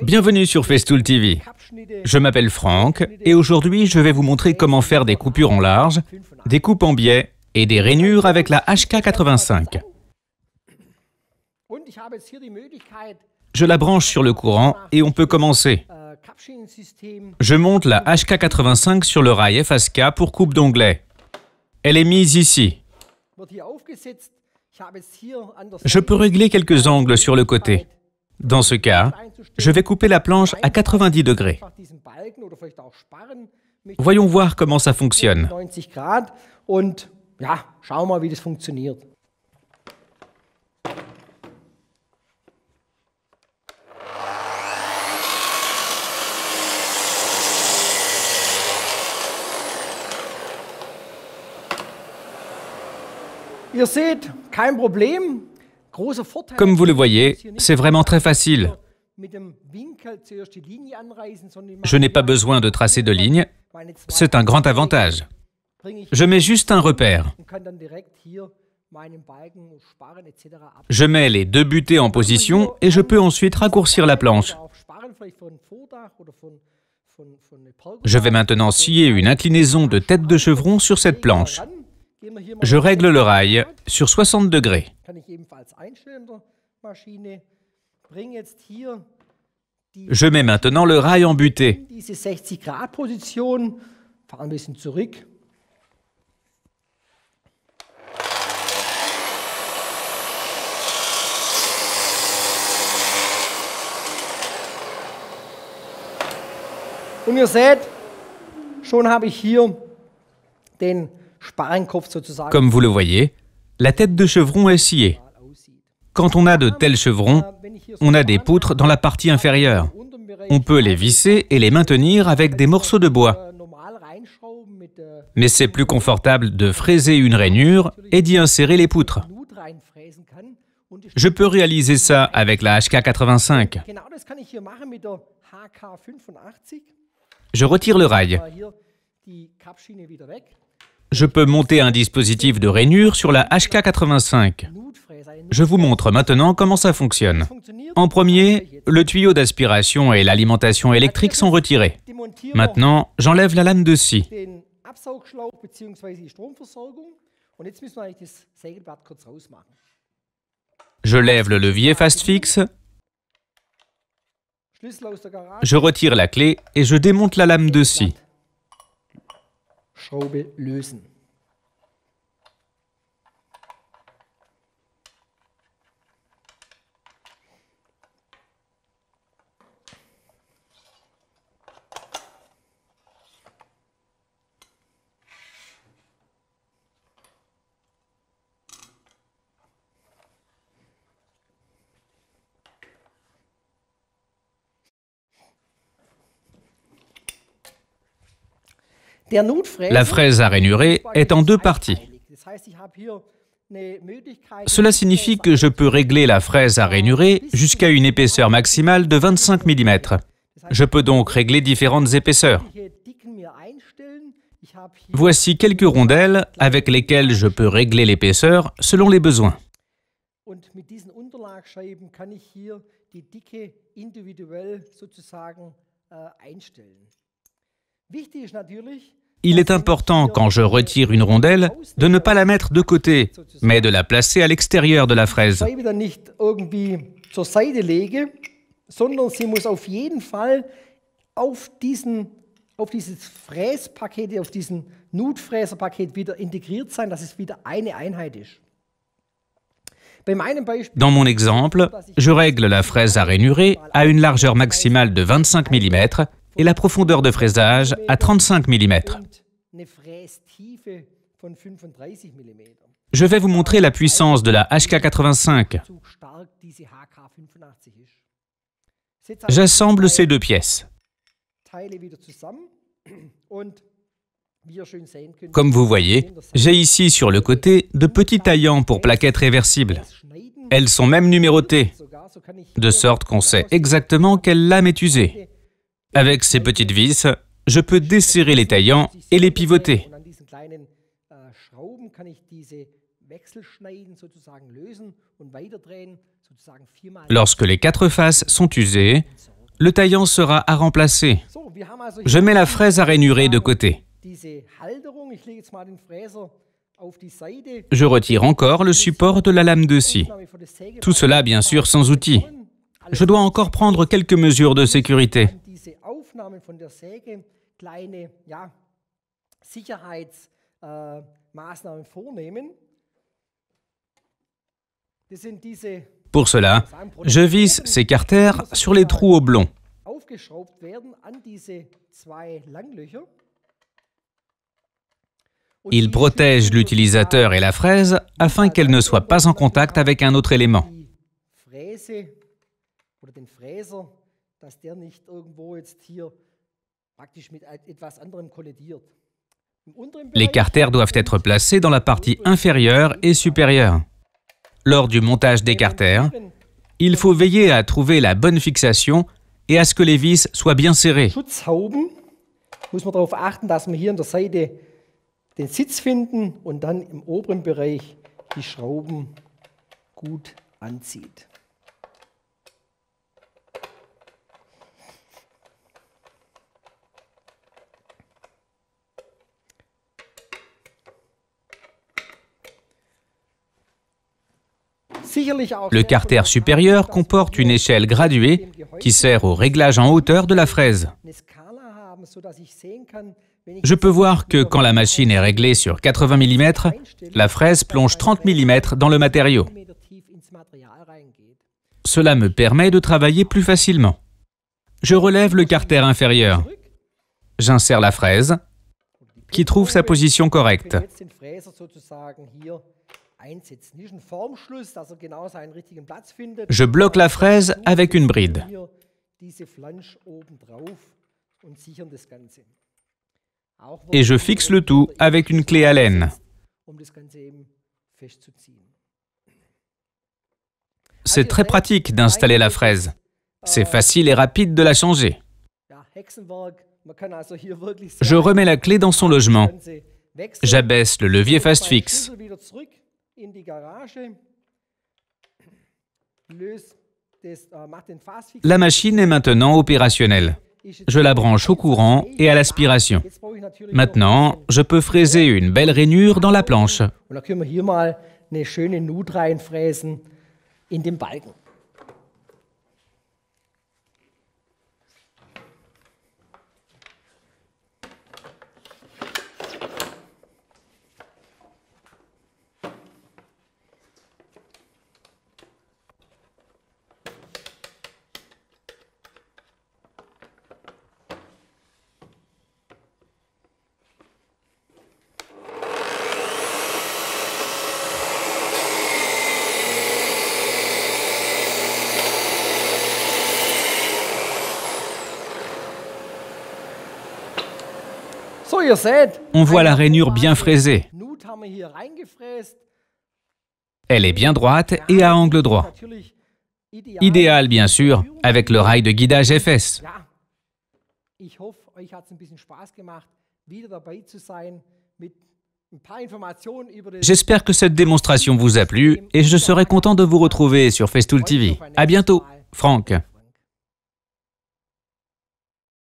Bienvenue sur Festool TV. Je m'appelle Franck et aujourd'hui je vais vous montrer comment faire des coupures en large, des coupes en biais et des rainures avec la HK85. Je la branche sur le courant et on peut commencer. Je monte la HK85 sur le rail FASK pour coupe d'onglet. Elle est mise ici. Je peux régler quelques angles sur le côté. Dans ce cas, je vais couper la planche à 90 degrés. Voyons voir comment ça fonctionne. Comme vous le voyez, c'est vraiment très facile. Je n'ai pas besoin de tracer de ligne. C'est un grand avantage. Je mets juste un repère. Je mets les deux butées en position et je peux ensuite raccourcir la planche. Je vais maintenant scier une inclinaison de tête de chevron sur cette planche. Je règle le rail sur 60 degrés. Je mets maintenant le rail en butée. Comme vous le voyez, la tête de chevron est sciée. Quand on a de tels chevrons, on a des poutres dans la partie inférieure. On peut les visser et les maintenir avec des morceaux de bois. Mais c'est plus confortable de fraiser une rainure et d'y insérer les poutres. Je peux réaliser ça avec la HK85. Je retire le rail. Je peux monter un dispositif de rainure sur la HK85. Je vous montre maintenant comment ça fonctionne. En premier, le tuyau d'aspiration et l'alimentation électrique sont retirés. Maintenant, j'enlève la lame de scie. Je lève le levier fast fixe. Je retire la clé et je démonte la lame de scie. La fraise à rainurer est en deux parties. Cela signifie que je peux régler la fraise à rainurer jusqu'à une épaisseur maximale de 25 mm. Je peux donc régler différentes épaisseurs. Voici quelques rondelles avec lesquelles je peux régler l'épaisseur selon les besoins. Il est important, quand je retire une rondelle, de ne pas la mettre de côté, mais de la placer à l'extérieur de la fraise. Dans mon exemple, je règle la fraise à rainurer à une largeur maximale de 25 mm et la profondeur de fraisage à 35 mm. Je vais vous montrer la puissance de la HK85. J'assemble ces deux pièces. Comme vous voyez, j'ai ici sur le côté de petits taillants pour plaquettes réversibles. Elles sont même numérotées, de sorte qu'on sait exactement quelle lame est usée. Avec ces petites vis, je peux desserrer les taillants et les pivoter. Lorsque les 4 faces sont usées, le taillant sera à remplacer. Je mets la fraise à rainurer de côté. Je retire encore le support de la lame de scie. Tout cela, bien sûr, sans outil. Je dois encore prendre quelques mesures de sécurité. Pour cela, je visse ces carters sur les trous oblongs. Ils protègent l'utilisateur et la fraise afin qu'elle ne soit pas en contact avec un autre élément. Les carters doivent être placés dans la partie inférieure et supérieure. Lors du montage des carters, il faut veiller à trouver la bonne fixation et à ce que les vis soient bien serrées. Den Sitz finden und dann im oberen Bereich die Schrauben gut anzieht. Le carter supérieur comporte une échelle graduée qui sert au réglage en hauteur de la fraise. Je peux voir que quand la machine est réglée sur 80 mm, la fraise plonge 30 mm dans le matériau. Cela me permet de travailler plus facilement. Je relève le carter inférieur. J'insère la fraise, qui trouve sa position correcte. Je bloque la fraise avec une bride. Et je fixe le tout avec une clé Allen. C'est très pratique d'installer la fraise. C'est facile et rapide de la changer. Je remets la clé dans son logement. J'abaisse le levier fast-fixe. La machine est maintenant opérationnelle. Je la branche au courant et à l'aspiration. Maintenant, je peux fraiser une belle rainure dans la planche. On voit la rainure bien fraisée. Elle est bien droite et à angle droit. Idéal, bien sûr, avec le rail de guidage FS. J'espère que cette démonstration vous a plu et je serai content de vous retrouver sur Festool TV. À bientôt, Franck.